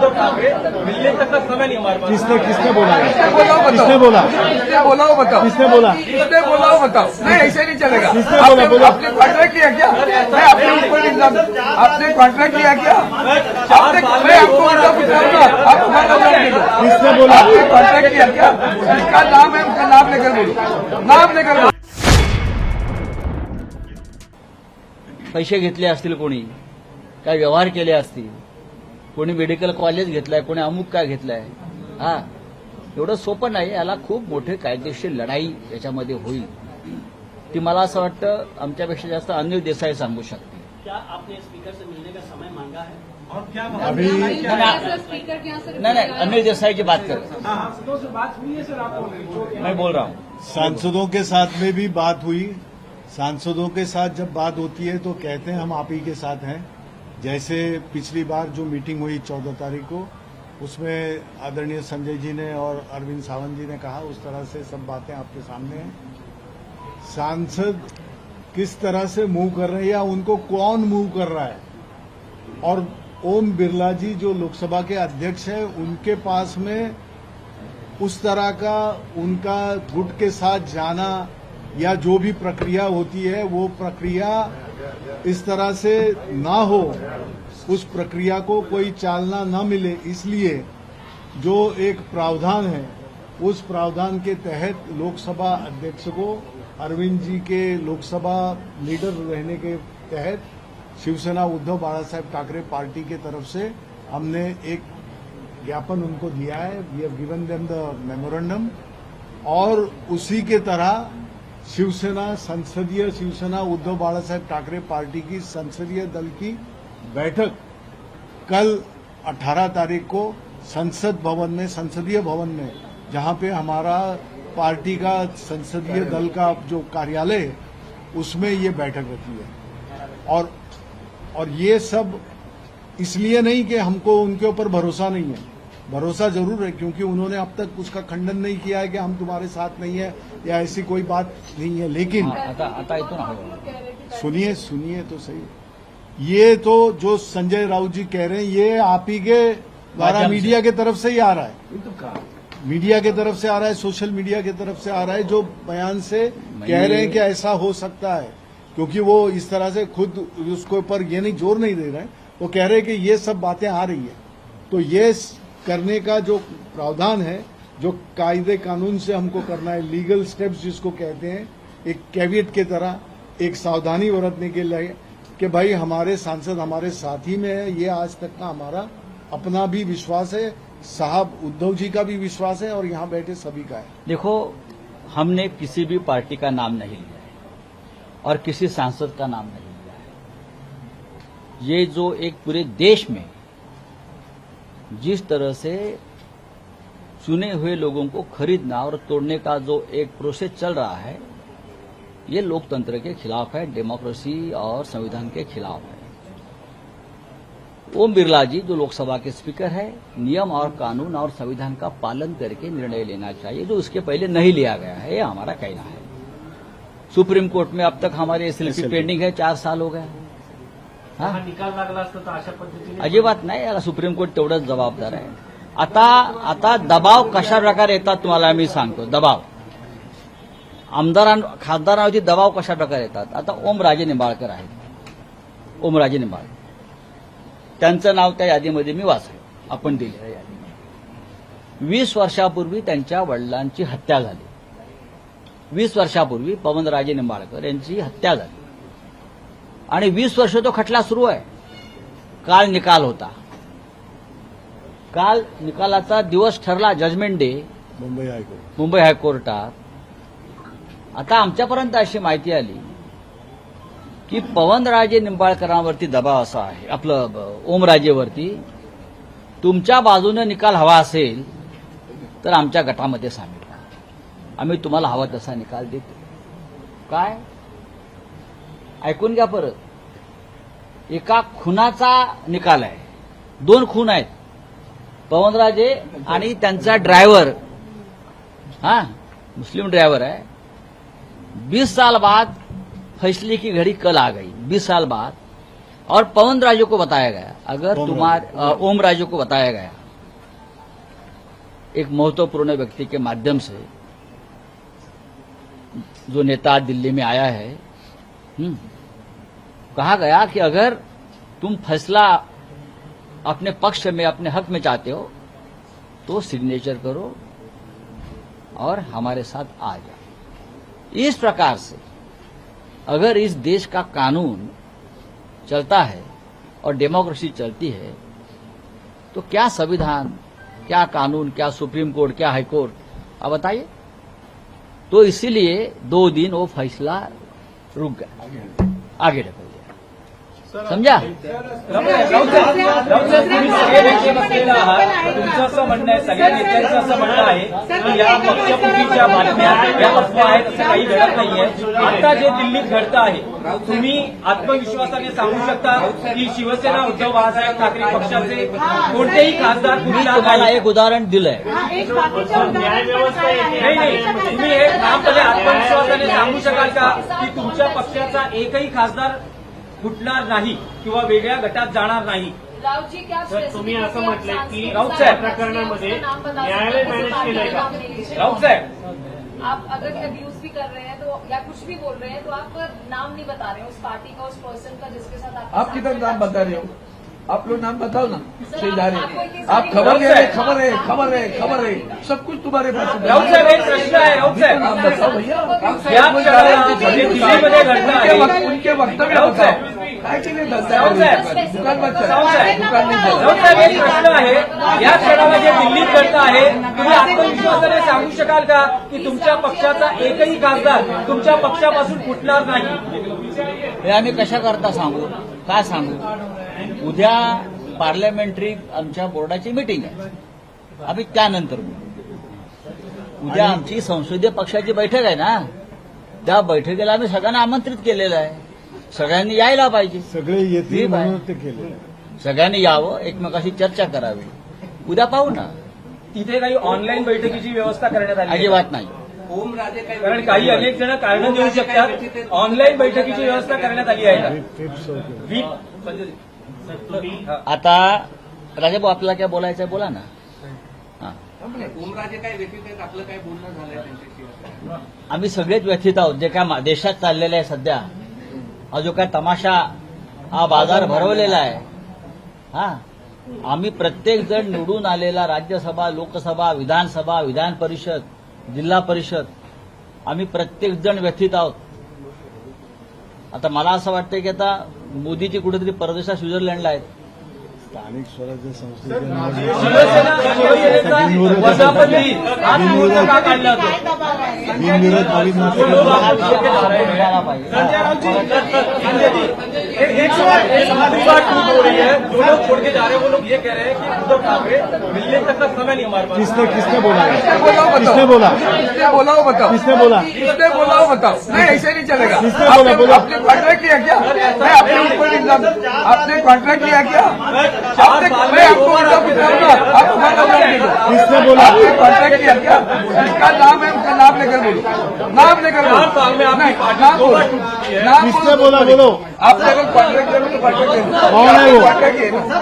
उद्धव ठाकरे मिलने तक का समय नहीं हमारे पास। किसने बोला? किसने बोला वो बताओ। किसने बोला? किसने बोला वो बताओ। किसने बोला? किसने बोला वो बताओ। नहीं ऐसे नहीं चलेगा। किसने बोला? बोला। आपने कॉन्ट्रैक्ट किया क्या? मैं आपके ऊपर इल्जाम, आपने कॉन्ट्रैक्ट किया क्या? मैं आपको उल्टा पूछूंगा, आप हमारा जवाब दे दो। किसने बोला? आपने कॉन्ट्रैक्ट किया क्या? जिसका नाम है उसका नाम लेकर बोलो, नाम लेकर बोलो। पैसे घेतले असतील, कोणी काय व्यवहार केले असतील, कोणी मेडिकल कॉलेज घेतलाय, कोणी अमुक काय घेतलाय. हा, एवढं सोपं नाही. याला खूप मोठी कायदेशीर लढाई याच्यामध्ये होईल. ती मला असं वाटतं आमच्यापेक्षा जास्त अनिल देसाई सांगू शकते. क्या आपने स्पीकर से मिलने का समय मांगा है? और क्या अभी नहीं, अनिल देसाई की बात कर, सांसदों से बात हुई है सर आपको? मैं बोल रहा हूँ. सांसदों के साथ में भी बात हुई. सांसदों के साथ जब बात होती है तो कहते हैं हम आप ही के साथ हैं. जैसे पिछली बार जो मीटिंग हुई 14 तारीख को, उसमें आदरणीय संजय जी ने और अरविंद सावंत जी ने कहा, उस तरह से सब बातें आपके सामने हैं. सांसद किस तरह से मूव कर रहे हैं या उनको कौन मूव कर रहा है, और ओम बिरला जी जो लोकसभा के अध्यक्ष हैं उनके पास में उस तरह का उनका गुट के साथ जाना या जो भी प्रक्रिया होती है वो प्रक्रिया इस तरह से ना हो, उस प्रक्रिया को कोई चालना न मिले, इसलिए जो एक प्रावधान है उस प्रावधान के तहत लोकसभा अध्यक्ष को अरविंद जी के लोकसभा लीडर रहने के तहत शिवसेना उद्धव बाला साहेब ठाकरे पार्टी के तरफ से हमने एक ज्ञापन उनको दिया है. We have given them the memorandum. और उसी के तरह शिवसेना उद्धव बाला साहेब ठाकरे पार्टी की संसदीय दल की बैठक कल 18 तारीख को संसदीय भवन में जहां पे हमारा पार्टी का संसदीय दल का जो कार्यालय है उसमें ये बैठक रखी है. और ये सब इसलिए नहीं कि हमको उनके ऊपर भरोसा नहीं है. भरोसा जरूर है, क्योंकि उन्होंने अब तक उसका खंडन नहीं किया है कि हम तुम्हारे साथ नहीं है या ऐसी कोई बात नहीं है. लेकिन आता येतो ना. सुनिए तो सही. ये तो जो संजय राउत जी कह रहे हैं ये आप ही के द्वारा मीडिया के तरफ से ही आ रहा है. मीडिया के तरफ से आ रहा है, सोशल मीडिया की तरफ से आ रहा है, जो बयान से कह रहे हैं कि ऐसा हो सकता है. क्योंकि वो इस तरह से खुद उसके ऊपर ये नहीं जोर नहीं दे रहे हैं, वो कह रहे हैं कि ये सब बातें आ रही है. तो ये करने का जो प्रावधान है, जो कायदे कानून से हमको करना है, लीगल स्टेप्स जिसको कहते हैं, एक कैविएट की तरह एक सावधानी बरतने के लिए कि भाई हमारे सांसद हमारे साथी में है. ये आज तक का हमारा अपना भी विश्वास है, साहब उद्धव जी का भी विश्वास है और यहाँ बैठे सभी का है. देखो, हमने किसी भी पार्टी का नाम नहीं लिया है और किसी सांसद का नाम नहीं लिया है. ये जो एक पूरे देश में जिस तरह से चुने हुए लोगों को खरीदना और तोड़ने का जो एक प्रोसेस चल रहा है, ये लोकतंत्र के खिलाफ है, डेमोक्रेसी और संविधान के खिलाफ है. ओम बिरला जी जो लोकसभा के स्पीकर है, नियम और कानून और संविधान का पालन करके निर्णय लेना चाहिए, जो इसके पहले नहीं लिया गया है. ये हमारा कहना है. सुप्रीम कोर्ट में अब तक हमारी एसएलपी पेंडिंग है, 4 साल हो गए. निकाल लागला असता तर अशा पद्धतीने अजिबात नाही. याला सुप्रीम कोर्ट तेवढंच जबाबदार आहे. आता दबाव कशा प्रकारे येतात तुम्हाला मी सांगतो. दबाव खासदारांवरती दबाव कशा प्रकारे येतात. आता ओमराजे निंबाळकर आहेत. ओमराजे निंबाळकर त्यांचं नाव त्या यादीमध्ये मी वाचलं, आपण दिलेल्या यादीमध्ये. 20 वर्षापूर्वी त्यांच्या वडिलांची हत्या झाली. 20 वर्षापूर्वी पवनराजे निंबाळकर यांची हत्या झाली आणि 20 वर्ष तो खटला सुरू आहे. काल निकाल होता. काल निकालाचा दिवस ठरला, जजमेंट डे मुंबई हायकोर्टात. आता आमच्यापर्यंत अशी माहिती आली की पवनराजे निंबाळकरांवरती दबाव असा आहे, आपलं ओमराजेवरती, तुमच्या बाजूने निकाल हवा असेल तर आमच्या गटामध्ये सामील व्हा, आम्ही तुम्हाला हवा तसा निकाल देतो. काय ऐकून घ्या परत. एका खुनाचा निकाल आहे. 2 खून आहेत, पवनराजे आणि त्यांचा ड्रायव्हर, मुस्लिम ड्राइवर है. 20 साल बाद फैसले की घड़ी कल आ गई. 20 साल बाद और पवन राजू को बताया गया, अगर ओम राजू को बताया गया एक महत्वपूर्ण व्यक्ति के माध्यम से, जो नेता दिल्ली में आया है, कहा गया कि अगर तुम फैसला अपने पक्ष में, अपने हक में चाहते हो तो सिग्नेचर करो और हमारे साथ आ जाओ। इस प्रकार से अगर इस देश का कानून चलता है और डेमोक्रेसी चलती है तो क्या संविधान, क्या कानून, क्या सुप्रीम कोर्ट, क्या हाई कोर्ट, आप बताइए। तो इसीलिए 2 दिन वो फैसला रुक गया, आगे रखा गया। समझा? बसलेला आहात, तुमचं असं म्हणणं आहे, सगळ्या नेत्यांचं असं म्हणणं आहे की या पक्षफुटीच्या बातम्या या असल्या आहेत, असं काही घडत नाहीये. आता जे दिल्लीत घडतं आहे, तुम्ही आत्मविश्वासाने सांगू शकता की शिवसेना उद्धव बाळासाहेब ठाकरे पक्षाचे कोणतेही खासदार मी कुठला तुम्हाला नाही. एक उदाहरण दिलंय. नाही, तुम्ही हे ठामपणे आत्मविश्वासाने सांगू शकाल का की तुमच्या पक्षाचा एकही खासदार फुटणार नाही किंवा वेगळ्या गटात जाणार नाही? राऊतजी क्या सर, तुम्ही असं म्हटलंय की राऊत साहेब, या प्रकरणामध्ये न्यायालय मॅनेज केलंय का? राऊत साहेब, आप अगर अब्यूज भी कर रहे हैं तो या कुछ भी बोल रहे हैं तो आप नाम नहीं बता रहे हैं उस पार्टी का, उस पर्सन का जिसके साथ आप किधर नाम बता रहे हो? आप लोग नाम बताओ ना, सर, जा रहे आपको इतनी हैं। सारी आप खबर ले रहे, खबर खबर है, खबर है, खबर है, सब कुछ तुम्हारे पास है। राऊत साहेब, एक प्रश्न आहे. राऊत साहेब, आप बताओ भैया, या क्षणाला जे दिल्लीमध्ये घडतं आहे, उनके वक्तव्य राऊत बताओ। साहेब, काय के लिए धंधा राऊत है? साहेब, दुकान मत चला। राऊत साहेब, दुकान नहीं चला। राऊत साहेब, एक प्रश्न आहे. या क्षणाला जे दिल्लीत घडतं आहे, तुम्ही आत्मविश्वासाने सांगू शकाल का की तुमच्या पक्षाचा एकही खासदार तुमच्या पक्षापासून फुटणार नाही? हे आम्ही कशा करता सांगू, काय सांगू? उद्या पार्लमेंटरी आमच्या बोर्डाची मीटिंग आहे, आम्ही त्यानंतर बोलू. उद्या आमची संसदीय पक्षाची बैठक आहे ना, त्या बैठकीला आम्ही सगळ्यांना आमंत्रित केलेलं आहे. सगळ्यांनी यायला पाहिजे, सगळे येतील ठीक आहे. म्हणून ते केले. सगळ्यांनी यावं, एकमेकाशी चर्चा करावी. उद्या पाहू ना, तिथे काही ऑनलाईन बैठकीची व्यवस्था करण्यात आली आहे? अजिबात नाही. कारण काही अनेक जण कारणं देऊ शकतात. ऑनलाईन बैठकीची व्यवस्था करण्यात आली आहे का? फिफ्थ होते. व्हीप सर, तुम्ही आता राजाभाऊ आपल्याला काय बोलायचं आहे बोला ना. हा. ओमराजे काय व्यथित आहेत, आपलं काय बोलणं झालंय त्यांच्याशी? आम्ही सगळेच व्यथित आहोत. जे काय देशात चाललेलं आहे सध्या, हा जो काय तमाशा, हा बाजार भरवलेला आहे, हा, आम्ही प्रत्येक जण निवडून आलेला राज्यसभा, लोकसभा, विधानसभा, विधान परिषद, जिल्हा परिषद, आम्ही प्रत्येक जण व्यथित आहोत. आता मला असं वाटतं की आता मोदीजी कुठेतरी परदेशात स्वित्झर्लंडला आहेत. स्थानिक स्वराज्य संस्थेचे शिवसेनेचा वर्धापन दिन आज मोर्चा का काढला होता? बिनविरोध नवीन मिळाला पाहिजे. संजय राउत जी, एक बात टूट हो रही है. जो लोग छोड़ के जा रहे हैं वो लोग ये कह रहे हैं कि उद्धव ठाकरे मिलने तक का समय नहीं हमारे पास. किसने बोला? किसने बोला वो बताओ। किसने बोला? किसने बोला वो बताओ। किसने बोला? किसने बोला वो बताओ। नहीं, ऐसे नहीं चलेगा। किसने बोला? बोलो। आपने कॉन्ट्रैक्ट लिया क्या? मैं आपने ऊपर इल्जाम, आपने कॉन्ट्रैक्ट लिया क्या? मैं आपको उल्टा पूछूंगा, आप हमारा नाम ले लो। किसने बोला? आपने कॉन्ट्रैक्ट लिया क्या? जिसका नाम है उसका नाम लेकर बोलो, नाम लेकर बोलो। 4 साल में आपकी नहीं, पार्टी नाम 2 बोलो। बार टूट चुकी है. नाम किसने बोला? बोलो। आपने अगर कॉन्ट्रैक्ट लिया तो कॉन्ट्रैक्ट ले लो। कौन है वो? कॉन्ट्रैक्ट लिया ना।